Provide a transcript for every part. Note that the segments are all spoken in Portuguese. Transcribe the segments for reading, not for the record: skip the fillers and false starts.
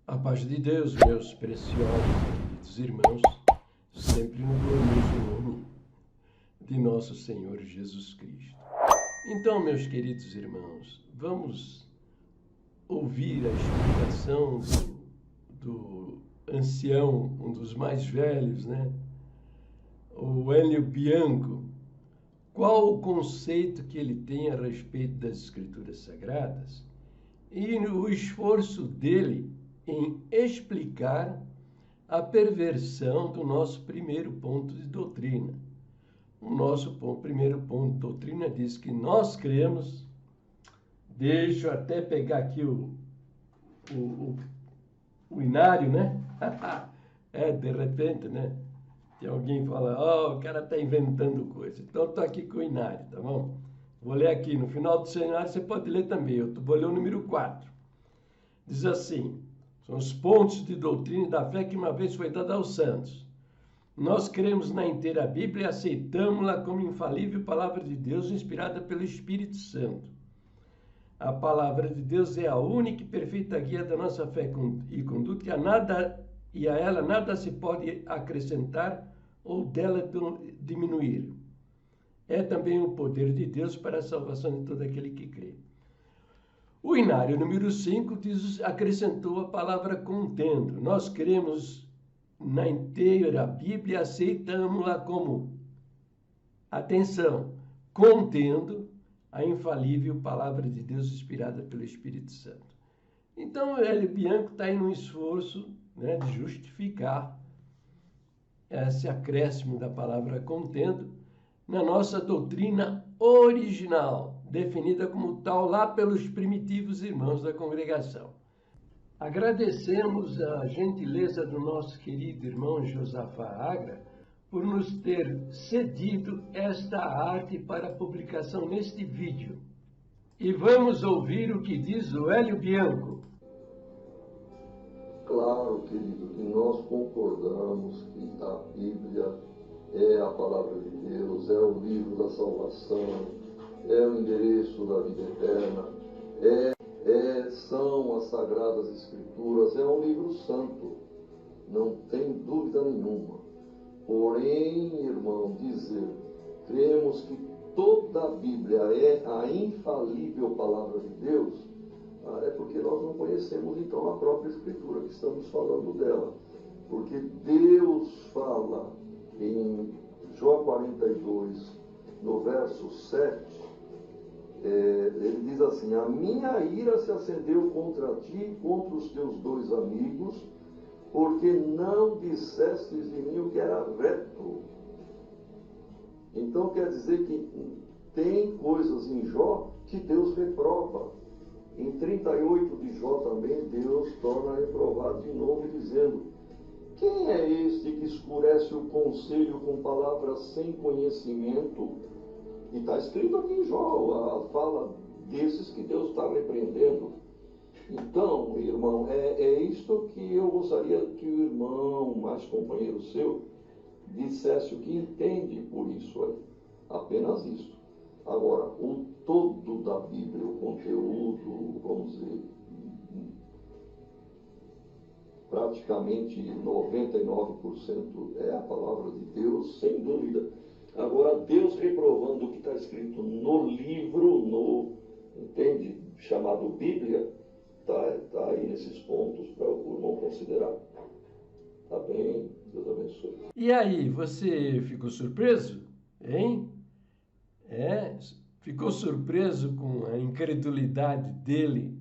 A paz de Deus, meus preciosos e queridos irmãos, sempre no glorioso nome de nosso Senhor Jesus Cristo. Então, meus queridos irmãos, vamos ouvir a explicação do ancião, um dos mais velhos, né? O Hélio Bianco. Qual o conceito que ele tem a respeito das Escrituras Sagradas e o esforço dele em explicar a perversão do nosso primeiro ponto de doutrina. O nosso primeiro ponto de doutrina diz que nós cremos, deixa eu até pegar aqui o inário, né? De repente, né? Tem alguém que fala, o cara está inventando coisa. Então, estou aqui com o inário, tá bom? Vou ler aqui, no final do cenário você pode ler também, eu vou ler o número 4. Diz assim, são os pontos de doutrina e da fé que uma vez foi dada aos santos. Nós cremos na inteira Bíblia e aceitamos-la como infalível palavra de Deus inspirada pelo Espírito Santo. A palavra de Deus é a única e perfeita guia da nossa fé e conduta e a ela nada se pode acrescentar ou dela diminuir. É também o poder de Deus para a salvação de todo aquele que crê. O inário número 5 acrescentou a palavra contendo. Nós cremos na inteira Bíblia e aceitamos-la como, atenção, contendo a infalível palavra de Deus inspirada pelo Espírito Santo. Então, o Hélio Bianco está em um esforço, né, de justificar esse acréscimo da palavra contendo na nossa doutrina original, definida como tal lá pelos primitivos irmãos da congregação. Agradecemos a gentileza do nosso querido irmão Josafá Agra por nos ter cedido esta arte para publicação neste vídeo. E vamos ouvir o que diz o Hélio Bianco. Claro, querido, que nós concordamos que a Bíblia é a palavra de Deus, é o livro da salvação, é o endereço da vida eterna, são as Sagradas Escrituras, é um livro santo, não tem dúvida nenhuma. Porém, irmão, dizer, cremos que toda a Bíblia é a infalível palavra de Deus, é porque nós não conhecemos então a própria Escritura que estamos falando dela. Porque Deus fala em Jó 42, no verso 7, ele diz assim, a minha ira se acendeu contra ti e contra os teus dois amigos, porque não dissestes de mim o que era reto. Então quer dizer que tem coisas em Jó que Deus reprova. Em 38 de Jó também, Deus torna a reprovar de novo, dizendo, quem é este que escurece o conselho com palavras sem conhecimento? E está escrito aqui em Jó, a fala desses que Deus está repreendendo. Então, irmão, é isto que eu gostaria que o irmão, mais companheiro seu, dissesse o que entende por isso aí. Apenas isso. Agora, o todo da Bíblia, o conteúdo, vamos dizer, praticamente 99% é a palavra de Deus, sem dúvida. Agora, Deus reprovando o que está escrito no livro, entende? Chamado Bíblia, tá aí nesses pontos para o irmão considerar. Tá bem? Deus abençoe. E aí, você ficou surpreso? Hein? Ficou surpreso com a incredulidade dele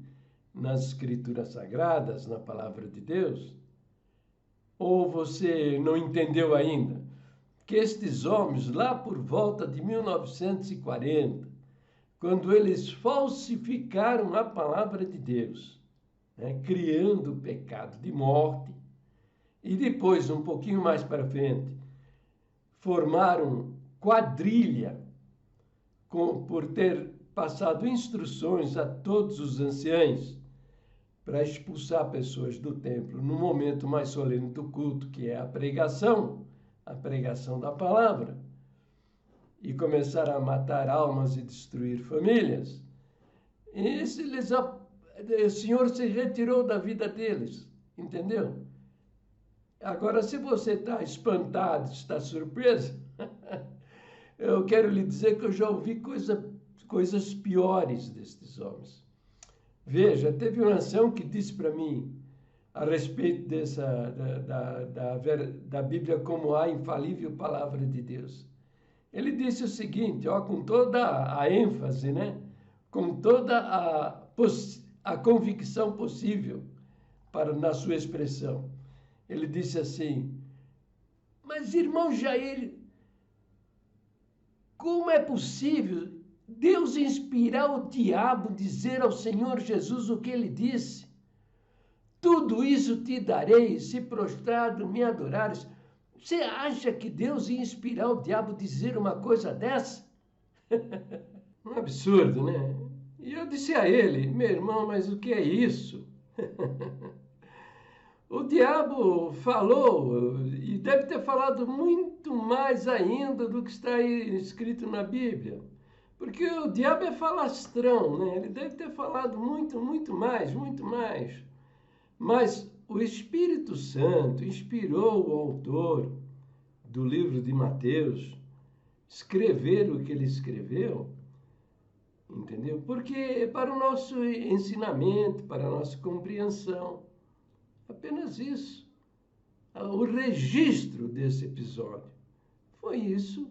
nas Escrituras Sagradas, na Palavra de Deus? Ou você não entendeu ainda que estes homens, lá por volta de 1940, quando eles falsificaram a Palavra de Deus, né, criando o pecado de morte, e depois, um pouquinho mais para frente, formaram quadrilha por ter passado instruções a todos os anciãos para expulsar pessoas do templo no momento mais solene do culto, que é a pregação da palavra, e começaram a matar almas e destruir famílias. O Senhor se retirou da vida deles, Entendeu? Agora, se você está espantado, está surpreso, eu quero lhe dizer que eu já ouvi coisas piores destes homens. Veja, teve um ancião que disse para mim, a respeito da Bíblia como a infalível palavra de Deus. Ele disse o seguinte, ó, com toda a ênfase, né? Com toda a convicção possível na sua expressão. Ele disse assim, mas irmão Jair, como é possível Deus inspirar o diabo dizer ao Senhor Jesus o que ele disse? Tudo isso te darei, se prostrado me adorares. Você acha que Deus ia inspirar o diabo a dizer uma coisa dessa? Um absurdo, né? E eu disse a ele, meu irmão, mas o que é isso? O diabo falou, e deve ter falado muito mais ainda do que está aí escrito na Bíblia. Porque o diabo é falastrão, né? Ele deve ter falado muito, muito mais, muito mais. Mas o Espírito Santo inspirou o autor do livro de Mateus escrever o que ele escreveu, entendeu? Porque para o nosso ensinamento, para a nossa compreensão, apenas isso. O registro desse episódio. Foi isso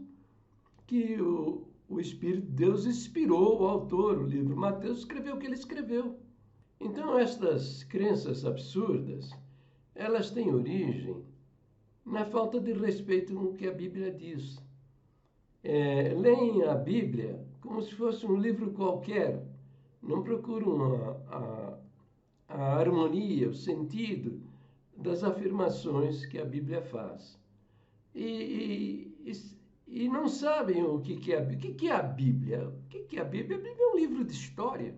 que o Espírito de Deus inspirou o autor, o livro Mateus, escreveu o que ele escreveu. Então, estas crenças absurdas, elas têm origem na falta de respeito no que a Bíblia diz. Leem a Bíblia como se fosse um livro qualquer. Não procuram a harmonia, o sentido das afirmações que a Bíblia faz. E não sabem o que é a Bíblia. O que é a Bíblia? O que é a Bíblia? A Bíblia é um livro de história.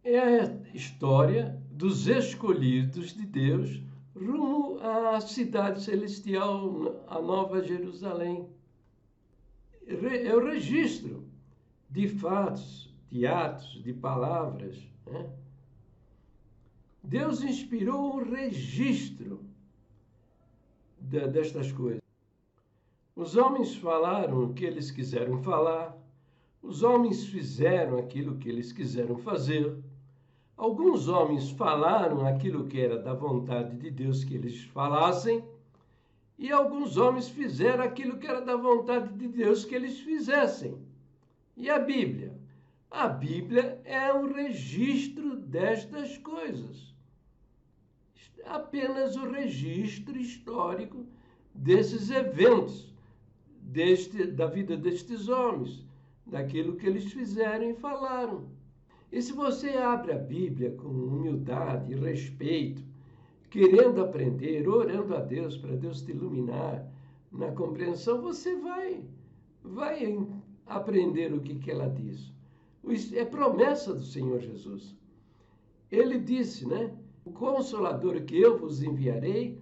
É a história dos escolhidos de Deus rumo à cidade celestial, a Nova Jerusalém. É o registro de fatos, de atos, de palavras, né? Deus inspirou o registro destas coisas. Os homens falaram o que eles quiseram falar, os homens fizeram aquilo que eles quiseram fazer. Alguns homens falaram aquilo que era da vontade de Deus que eles falassem, e alguns homens fizeram aquilo que era da vontade de Deus que eles fizessem. E a Bíblia? A Bíblia é um registro destas coisas. Apenas o registro histórico desses eventos, da vida destes homens, daquilo que eles fizeram e falaram. E se você abre a Bíblia com humildade e respeito, querendo aprender, orando a Deus para Deus te iluminar na compreensão, você vai aprender o que ela diz. É promessa do Senhor Jesus. Ele disse, né? O Consolador que eu vos enviarei,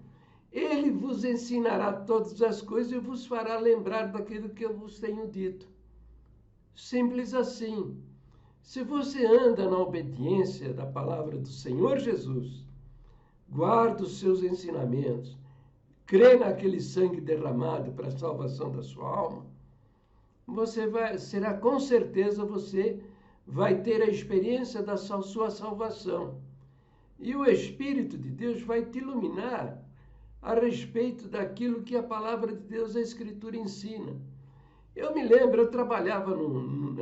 ele vos ensinará todas as coisas e vos fará lembrar daquilo que eu vos tenho dito. Simples assim. Se você anda na obediência da palavra do Senhor Jesus, guarda os seus ensinamentos, crê naquele sangue derramado para a salvação da sua alma, com certeza você vai ter a experiência da sua salvação. E o Espírito de Deus vai te iluminar a respeito daquilo que a palavra de Deus, a Escritura ensina. Eu me lembro, eu trabalhava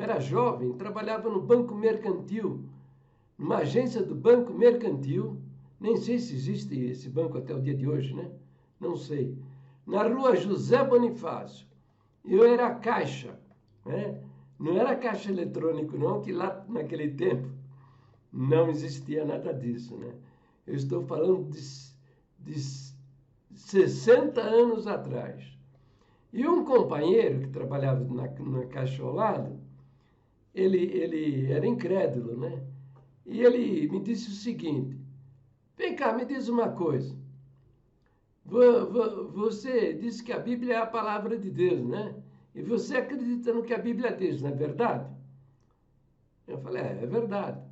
era jovem, trabalhava no Banco Mercantil, numa agência do Banco Mercantil, nem sei se existe esse banco até o dia de hoje, né? Não sei. Na rua José Bonifácio. Eu era caixa, né? Não era caixa eletrônico, não, que lá naquele tempo não existia nada disso, né? Eu estou falando de 60 anos atrás. E um companheiro que trabalhava na caixa ao lado, ele era incrédulo, né? E ele me disse o seguinte, vem cá, me diz uma coisa. Você disse que a Bíblia é a palavra de Deus, né? E você acredita no que a Bíblia diz, não é verdade? Eu falei, é verdade.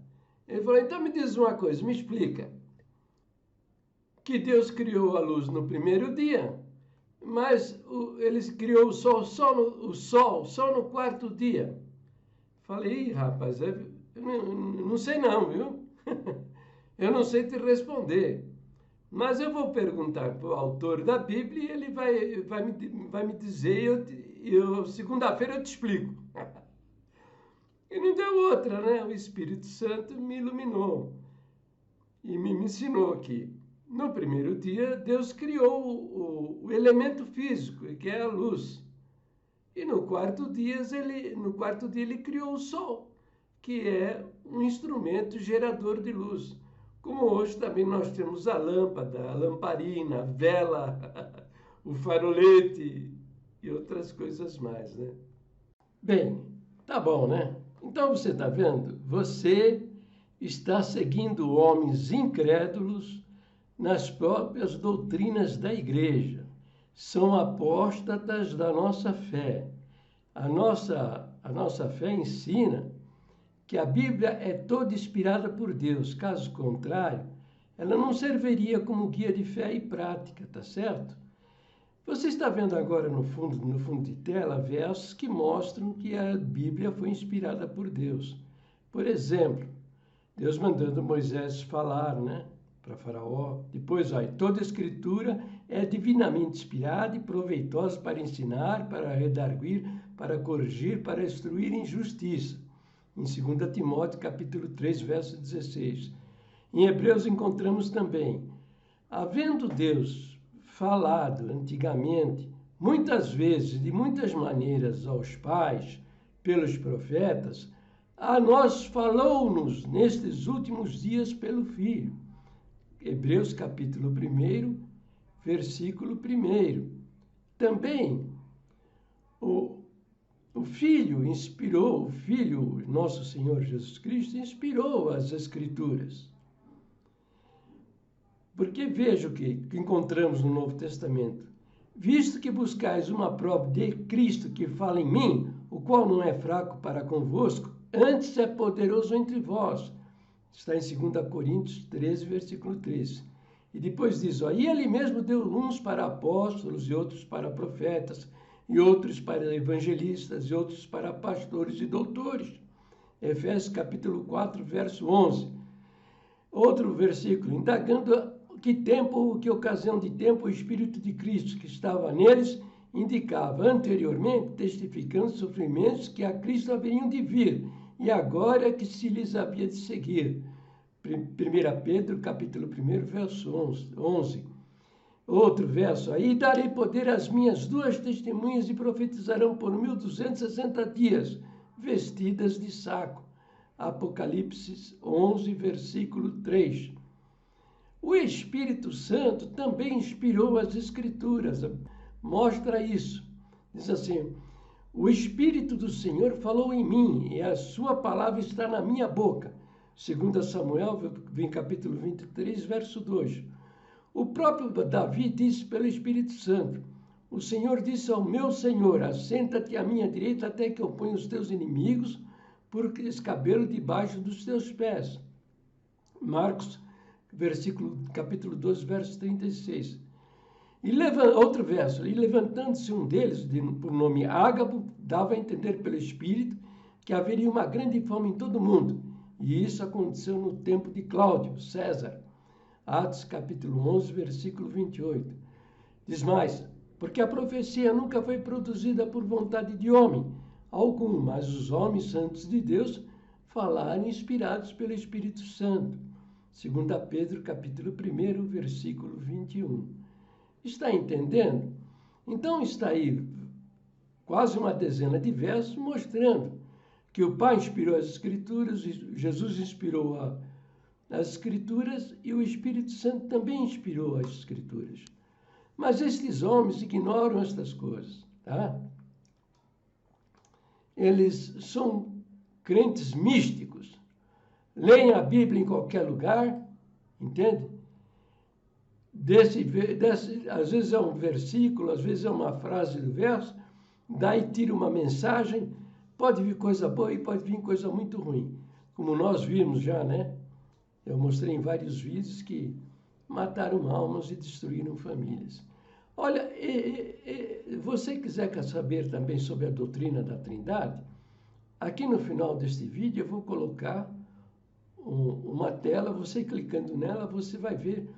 Ele falou, então me diz uma coisa, me explica. que Deus criou a luz no primeiro dia, mas ele criou o sol só no quarto dia. Falei, rapaz, eu não sei não, viu? Eu não sei te responder. Mas eu vou perguntar para o autor da Bíblia e ele vai me dizer, segunda-feira eu te explico. E não deu outra, né? O Espírito Santo me iluminou e me ensinou que no primeiro dia Deus criou o elemento físico, que é a luz. E no quarto dia ele criou o sol, que é um instrumento gerador de luz. Como hoje também nós temos a lâmpada, a lamparina, a vela, o farolete e outras coisas mais, né? Bem, tá bom, né? Então você está vendo? Você está seguindo homens incrédulos nas próprias doutrinas da igreja. São apóstatas da nossa fé. A nossa fé ensina que a Bíblia é toda inspirada por Deus. Caso contrário, ela não serviria como guia de fé e prática, tá certo? Você está vendo agora no fundo de tela versos que mostram que a Bíblia foi inspirada por Deus. Por exemplo, Deus mandando Moisés falar, né, para Faraó. Depois, olha, toda a Escritura é divinamente inspirada e proveitosa para ensinar, para redarguir, para corrigir, para instruir em justiça. Em 2 Timóteo, capítulo 3, verso 16. Em Hebreus encontramos também, havendo Deus falado antigamente, muitas vezes, de muitas maneiras aos pais, pelos profetas, a nós falou-nos nestes últimos dias pelo Filho. Hebreus capítulo 1, versículo 1. Também o Filho inspirou, o Filho, nosso Senhor Jesus Cristo, inspirou as Escrituras. Porque veja o que encontramos no Novo Testamento. Visto que buscais uma prova de Cristo que fala em mim, o qual não é fraco para convosco, antes é poderoso entre vós. Está em 2 Coríntios 13, versículo 13. E depois diz, e ele mesmo deu uns para apóstolos, e outros para profetas, e outros para evangelistas, e outros para pastores e doutores. Efésios capítulo 4, verso 11. Outro versículo, indagando que ocasião de tempo o Espírito de Cristo que estava neles indicava anteriormente, testificando os sofrimentos que a Cristo haveriam de vir, e agora que se lhes havia de seguir. 1 Pedro, capítulo 1, verso 11. Outro verso, aí darei poder às minhas 2 testemunhas e profetizarão por 1260 dias, vestidas de saco. Apocalipse 11, versículo 3. O Espírito Santo também inspirou as Escrituras. Mostra isso. Diz assim, o Espírito do Senhor falou em mim e a sua palavra está na minha boca. 2 Samuel, capítulo 23, verso 2. O próprio Davi disse pelo Espírito Santo, o Senhor disse ao meu Senhor, assenta-te à minha direita até que eu ponha os teus inimigos por escabelo debaixo dos teus pés. Marcos, capítulo 12, verso 36. Outro verso, e levantando-se um deles, por nome Ágabo, dava a entender pelo Espírito que haveria uma grande fome em todo o mundo. E isso aconteceu no tempo de Cláudio, César. Atos, capítulo 11, versículo 28. Diz mais, porque a profecia nunca foi produzida por vontade de homem algum, mas os homens santos de Deus falaram inspirados pelo Espírito Santo. 2 Pedro, capítulo 1, versículo 21. Está entendendo? Então está aí quase uma dezena de versos mostrando que o Pai inspirou as Escrituras, Jesus inspirou as Escrituras e o Espírito Santo também inspirou as Escrituras. Mas estes homens ignoram estas coisas, tá? Eles são crentes místicos. Leem a Bíblia em qualquer lugar, entende? Às vezes é um versículo, às vezes é uma frase do verso, daí tira uma mensagem, pode vir coisa boa e pode vir coisa muito ruim. Como nós vimos já, né? Eu mostrei em vários vídeos que mataram almas e destruíram famílias. Olha, você quiser saber também sobre a doutrina da Trindade, aqui no final deste vídeo eu vou colocar uma tela, você clicando nela, você vai ver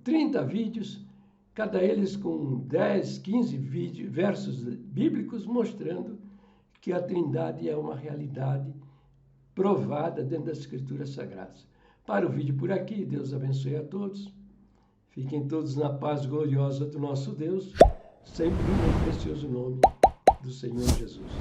30 vídeos, cada eles com 10, 15 versos bíblicos mostrando que a Trindade é uma realidade provada dentro das Escrituras Sagradas. Para o vídeo por aqui, Deus abençoe a todos. Fiquem todos na paz gloriosa do nosso Deus, sempre no precioso nome do Senhor Jesus.